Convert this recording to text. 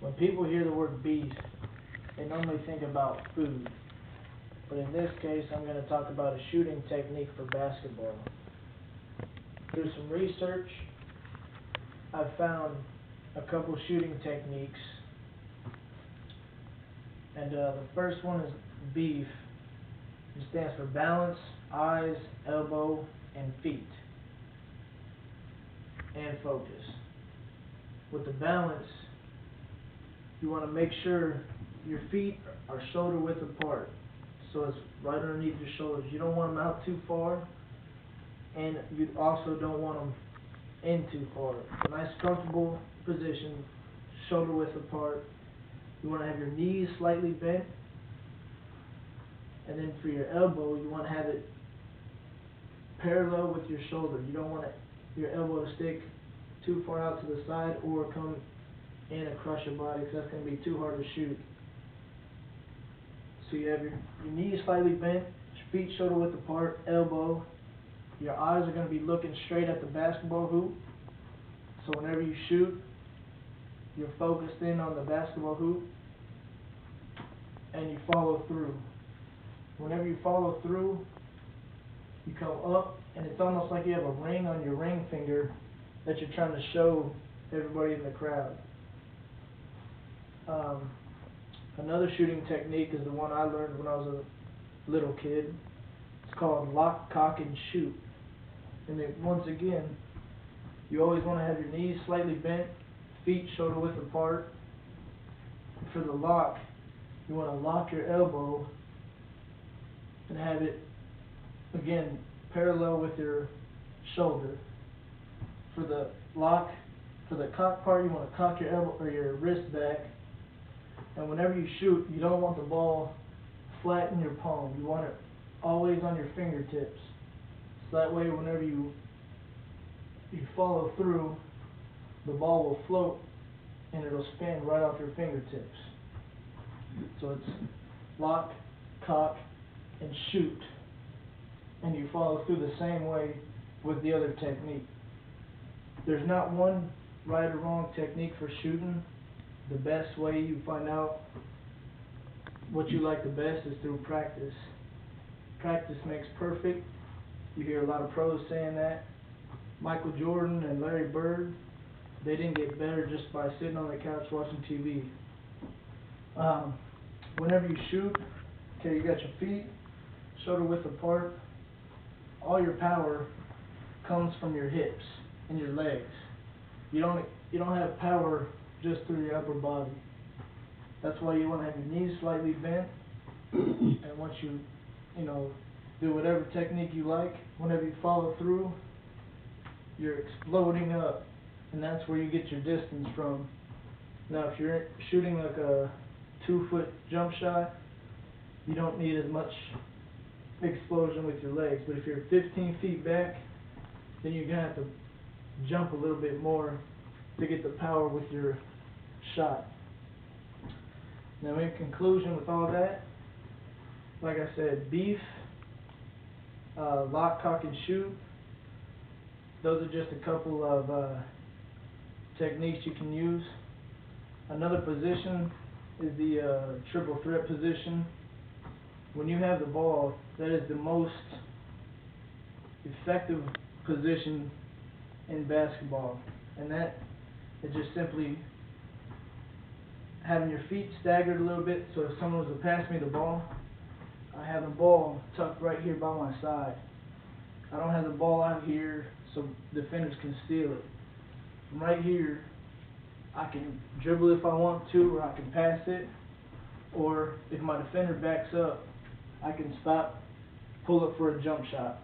When people hear the word beef, they normally think about food. But in this case, I'm going to talk about a shooting technique for basketball. Through some research, I've found a couple shooting techniques. And the first one is BEEF. It stands for balance, eyes, elbow, and feet. And focus. With the balance, you want to make sure your feet are shoulder width apart. So it's right underneath your shoulders. You don't want them out too far, and you also don't want them in too far. A nice comfortable position, shoulder width apart. You want to have your knees slightly bent, and then for your elbow, you want to have it parallel with your shoulder. You don't want your elbow to stick too far out to the side or come in and crush your body, because that's going to be too hard to shoot. So you have your knees slightly bent, your feet shoulder width apart, elbow. Your eyes are going to be looking straight at the basketball hoop. So whenever you shoot, you're focused in on the basketball hoop, and you follow through. Whenever you follow through, you come up, and it's almost like you have a ring on your ring finger that you're trying to show everybody in the crowd. Another shooting technique is the one I learned when I was a little kid. It's called lock, cock, and shoot. And then once again, you always want to have your knees slightly bent, feet shoulder width apart. And for the lock, you want to lock your elbow and have it, again, parallel with your shoulder. For the lock, for the cock part, you want to cock your elbow or your wrist back. And whenever you shoot, you don't want the ball flat in your palm. You want it always on your fingertips. So that way, whenever you follow through, the ball will float and it'll spin right off your fingertips. So it's lock, cock, and shoot. And you follow through the same way with the other technique. There's not one right or wrong technique for shooting. The best way you find out what you like the best is through practice. Practice makes perfect. You hear a lot of pros saying that. Michael Jordan and Larry Bird, they didn't get better just by sitting on the couch watching TV. Whenever you shoot, okay, you got your feet shoulder width apart. All your power comes from your hips and your legs. You don't have power just through your upper body. That's why you want to have your knees slightly bent, and once you do whatever technique you like, whenever you follow through, you're exploding up, and that's where you get your distance from. Now, if you're shooting like a 2-foot jump shot, you don't need as much explosion with your legs. But if you're 15 feet back, then you're going to have to jump a little bit more to get the power with your shot. Now, in conclusion with all that, like I said, BEEF, lock, cock, and shoot, those are just a couple of techniques you can use. Another position is the triple threat position. When you have the ball, that is the most effective position in basketball, and that is just simply having your feet staggered a little bit, so if someone was to pass me the ball, I have the ball tucked right here by my side. I don't have the ball out here so defenders can steal it. From right here, I can dribble if I want to, or I can pass it, or if my defender backs up, I can stop, pull up for a jump shot.